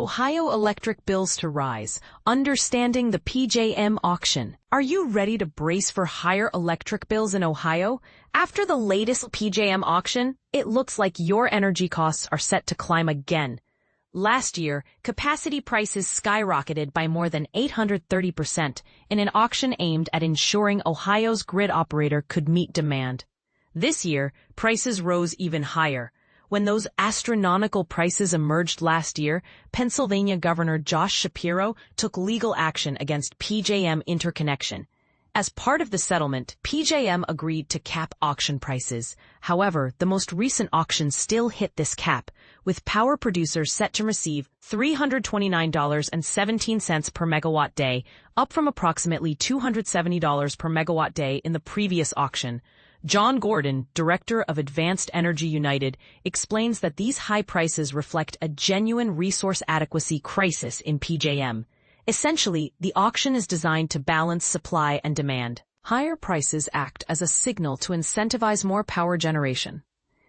Ohio electric bills to rise, understanding the PJM auction. Are you ready to brace for higher electric bills in Ohio? After the latest PJM auction, it looks like your energy costs are set to climb again. Last year, capacity prices skyrocketed by more than 830% in an auction aimed at ensuring Ohio's grid operator could meet demand. This year, prices rose even higher. When those astronomical prices emerged last year, Pennsylvania Governor Josh Shapiro took legal action against PJM Interconnection. As part of the settlement, PJM agreed to cap auction prices. However, the most recent auction still hit this cap, with power producers set to receive $329.17 per megawatt day, up from approximately $270 per megawatt day in the previous auction. John Gordon, director of Advanced Energy United, explains that these high prices reflect a genuine resource adequacy crisis in PJM. Essentially, the auction is designed to balance supply and demand. Higher prices act as a signal to incentivize more power generation.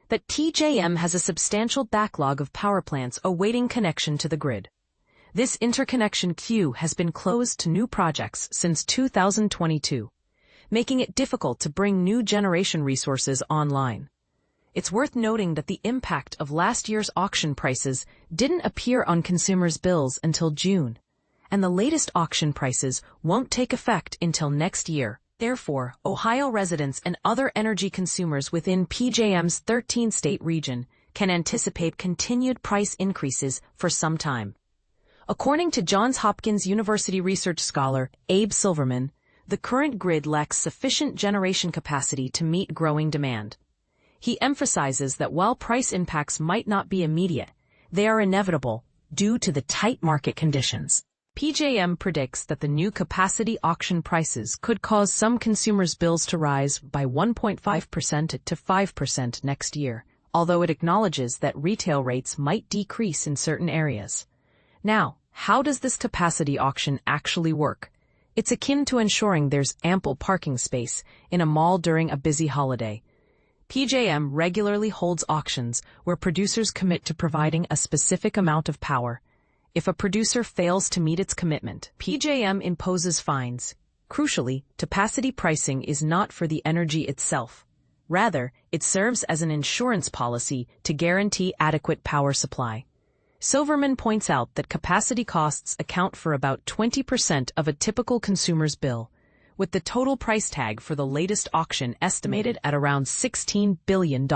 That PJM has a substantial backlog of power plants awaiting connection to the grid. This interconnection queue has been closed to new projects since 2022. Making it difficult to bring new generation resources online. It's worth noting that the impact of last year's auction prices didn't appear on consumers' bills until June, and the latest auction prices won't take effect until next year. Therefore, Ohio residents and other energy consumers within PJM's 13-state region can anticipate continued price increases for some time. According to Johns Hopkins University research scholar Abe Silverman, the current grid lacks sufficient generation capacity to meet growing demand. He emphasizes that while price impacts might not be immediate, they are inevitable due to the tight market conditions. PJM predicts that the new capacity auction prices could cause some consumers' bills to rise by 1.5% to 5% next year, although it acknowledges that retail rates might decrease in certain areas. Now, how does this capacity auction actually work? It's akin to ensuring there's ample parking space in a mall during a busy holiday. PJM regularly holds auctions where producers commit to providing a specific amount of power. If a producer fails to meet its commitment, PJM imposes fines. Crucially, capacity pricing is not for the energy itself. Rather, it serves as an insurance policy to guarantee adequate power supply. Silverman points out that capacity costs account for about 20% of a typical consumer's bill, with the total price tag for the latest auction estimated at around $16 billion.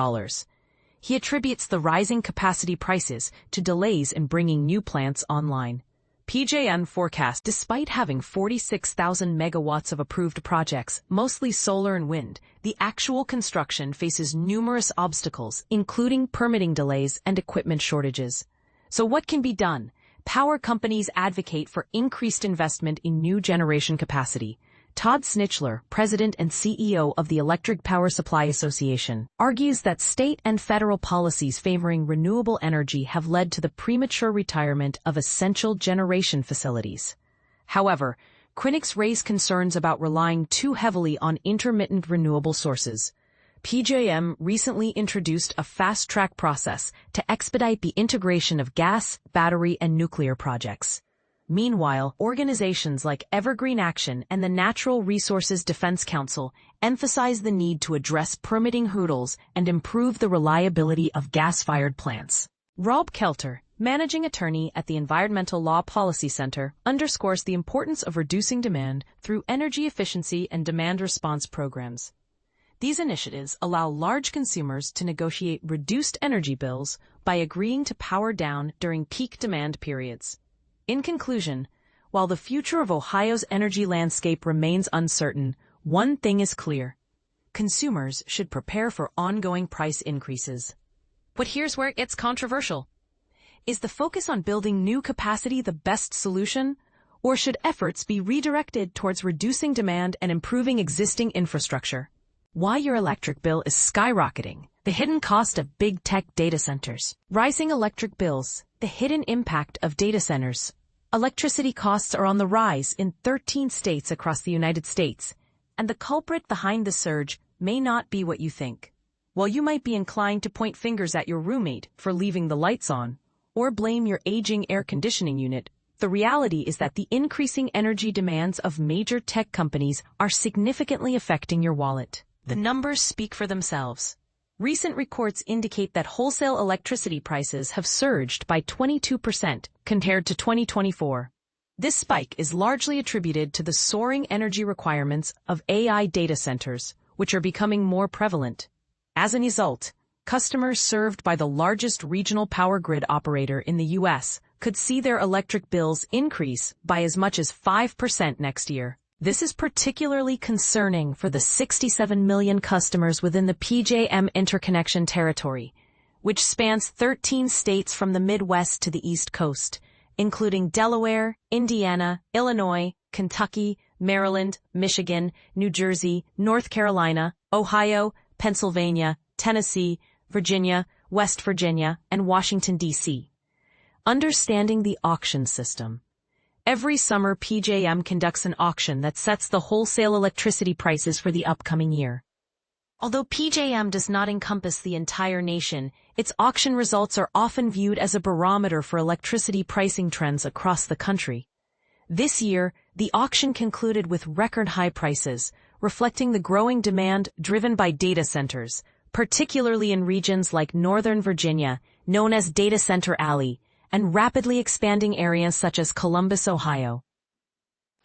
He attributes the rising capacity prices to delays in bringing new plants online. PJM forecasts, despite having 46,000 megawatts of approved projects, mostly solar and wind, the actual construction faces numerous obstacles, including permitting delays and equipment shortages. So what can be done? Power companies advocate for increased investment in new generation capacity. Todd Snitchler, president and CEO of the Electric Power Supply Association, argues that state and federal policies favoring renewable energy have led to the premature retirement of essential generation facilities. However, critics raise concerns about relying too heavily on intermittent renewable sources. PJM recently introduced a fast-track process to expedite the integration of gas, battery, and nuclear projects. Meanwhile, organizations like Evergreen Action and the Natural Resources Defense Council emphasize the need to address permitting hurdles and improve the reliability of gas-fired plants. Rob Kelter, managing attorney at the Environmental Law Policy Center, underscores the importance of reducing demand through energy efficiency and demand response programs. These initiatives allow large consumers to negotiate reduced energy bills by agreeing to power down during peak demand periods. In conclusion, while the future of Ohio's energy landscape remains uncertain, one thing is clear. Consumers should prepare for ongoing price increases. But here's where it gets controversial. Is the focus on building new capacity the best solution? Or should efforts be redirected towards reducing demand and improving existing infrastructure? Why your electric bill is skyrocketing. The hidden cost of big tech data centers. Rising electric bills. The hidden impact of data centers. Electricity costs are on the rise in 13 states across the United States, and the culprit behind the surge may not be what you think. While you might be inclined to point fingers at your roommate for leaving the lights on, or blame your aging air conditioning unit, the reality is that the increasing energy demands of major tech companies are significantly affecting your wallet. The numbers speak for themselves. Recent reports indicate that wholesale electricity prices have surged by 22% compared to 2024. This spike is largely attributed to the soaring energy requirements of AI data centers, which are becoming more prevalent. As a result, customers served by the largest regional power grid operator in the U.S. could see their electric bills increase by as much as 5% next year. This is particularly concerning for the 67 million customers within the PJM Interconnection territory, which spans 13 states from the Midwest to the East Coast, including Delaware, Indiana, Illinois, Kentucky, Maryland, Michigan, New Jersey, North Carolina, Ohio, Pennsylvania, Tennessee, Virginia, West Virginia, and Washington, D.C. Understanding the auction system. Every summer, PJM conducts an auction that sets the wholesale electricity prices for the upcoming year. Although PJM does not encompass the entire nation, its auction results are often viewed as a barometer for electricity pricing trends across the country. This year, the auction concluded with record-high prices, reflecting the growing demand driven by data centers, particularly in regions like Northern Virginia, known as Data Center Alley, and rapidly expanding areas such as Columbus, Ohio.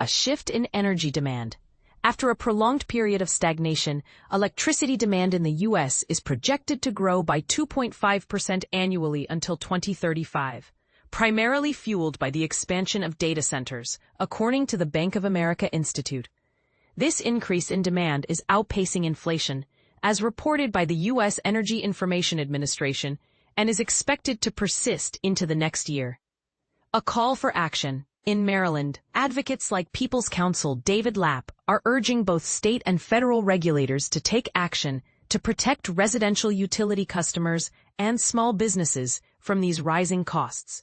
A shift in energy demand. After a prolonged period of stagnation, electricity demand in the U.S. is projected to grow by 2.5% annually until 2035, primarily fueled by the expansion of data centers, according to the Bank of America Institute. This increase in demand is outpacing inflation, as reported by the U.S. Energy Information Administration, and is expected to persist into the next year. A call for action. In Maryland, advocates like People's Counsel David Lapp are urging both state and federal regulators to take action to protect residential utility customers and small businesses from these rising costs.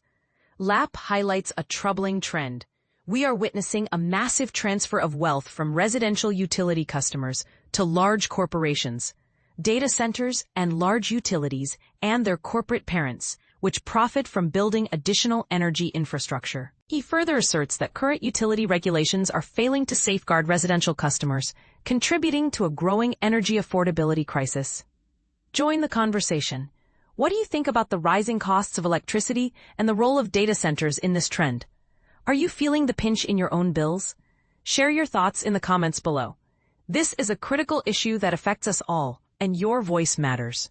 Lapp highlights a troubling trend. We are witnessing a massive transfer of wealth from residential utility customers to large corporations, data centers, and large utilities and their corporate parents, which profit from building additional energy infrastructure. He further asserts that current utility regulations are failing to safeguard residential customers, contributing to a growing energy affordability crisis. Join the conversation. What do you think about the rising costs of electricity and the role of data centers in this trend? Are you feeling the pinch in your own bills? Share your thoughts in the comments below. This is a critical issue that affects us all, and your voice matters.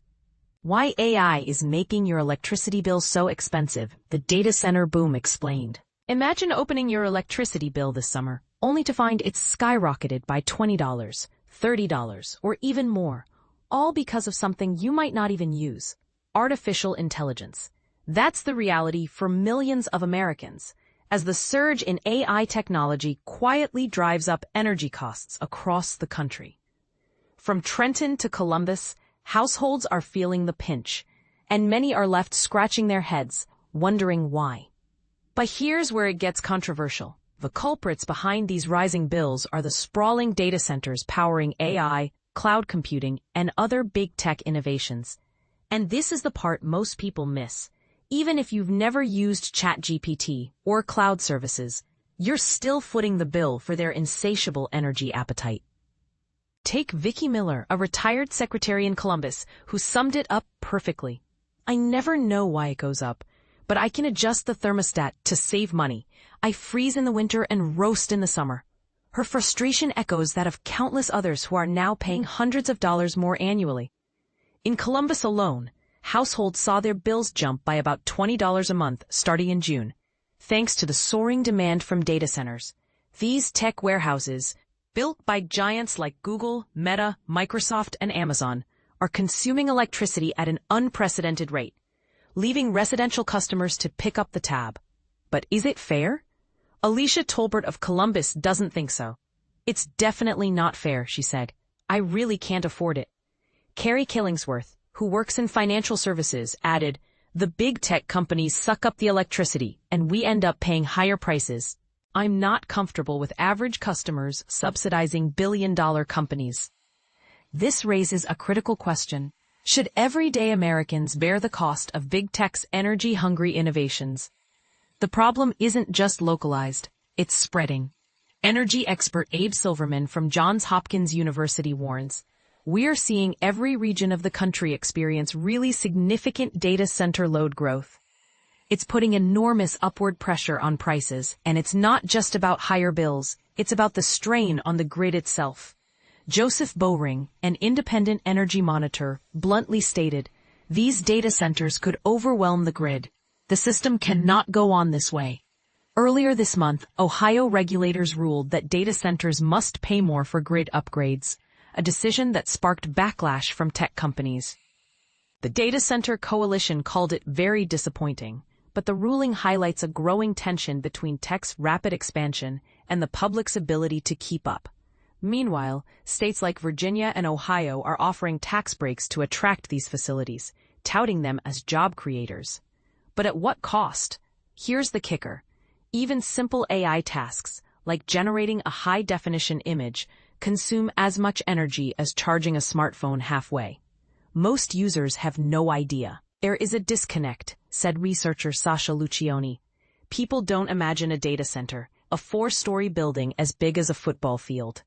Why AI is making your electricity bill so expensive, the data center boom explained. Imagine opening your electricity bill this summer, only to find it's skyrocketed by $20, $30, or even more, all because of something you might not even use: artificial intelligence. That's the reality for millions of Americans, as the surge in AI technology quietly drives up energy costs across the country. From Trenton to Columbus, households are feeling the pinch, and many are left scratching their heads, wondering why. But here's where it gets controversial. The culprits behind these rising bills are the sprawling data centers powering AI, cloud computing, and other big tech innovations. And this is the part most people miss. Even if you've never used ChatGPT or cloud services, you're still footing the bill for their insatiable energy appetite. Take Vicki Miller, a retired secretary in Columbus, who summed it up perfectly. I never know why it goes up, but I can adjust the thermostat to save money. I freeze in the winter and roast in the summer. Her frustration echoes that of countless others who are now paying hundreds of dollars more annually. In Columbus alone, households saw their bills jump by about $20 a month starting in June, thanks to the soaring demand from data centers. These tech warehouses, built by giants like Google, Meta, Microsoft, and Amazon, are consuming electricity at an unprecedented rate, leaving residential customers to pick up the tab. But is it fair? Alicia Tolbert of Columbus doesn't think so. It's definitely not fair, she said. I really can't afford it. Carrie Killingsworth, who works in financial services, added, the big tech companies suck up the electricity, and we end up paying higher prices. I'm not comfortable with average customers subsidizing billion-dollar companies. This raises a critical question. Should everyday Americans bear the cost of big tech's energy-hungry innovations? The problem isn't just localized, it's spreading. Energy expert Abe Silverman from Johns Hopkins University warns, we're seeing every region of the country experience really significant data center load growth. It's putting enormous upward pressure on prices, and it's not just about higher bills, it's about the strain on the grid itself. Joseph Bowring, an independent energy monitor, bluntly stated, these data centers could overwhelm the grid. The system cannot go on this way. Earlier this month, Ohio regulators ruled that data centers must pay more for grid upgrades, a decision that sparked backlash from tech companies. The Data Center Coalition called it very disappointing, but the ruling highlights a growing tension between tech's rapid expansion and the public's ability to keep up. Meanwhile, states like Virginia and Ohio are offering tax breaks to attract these facilities, touting them as job creators. But at what cost? Here's the kicker. Even simple AI tasks, like generating a high-definition image, consume as much energy as charging a smartphone halfway. Most users have no idea. There is a disconnect, said researcher Sasha Lucioni. People don't imagine a data center, a 4-story building as big as a football field.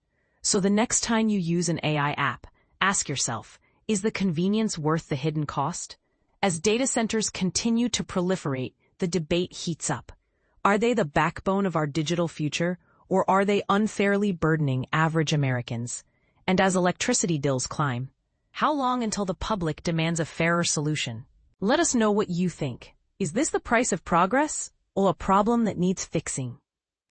So the next time you use an AI app, ask yourself, is the convenience worth the hidden cost? As data centers continue to proliferate, the debate heats up. Are they the backbone of our digital future, or are they unfairly burdening average Americans? And as electricity bills climb, how long until the public demands a fairer solution? Let us know what you think. Is this the price of progress, or a problem that needs fixing?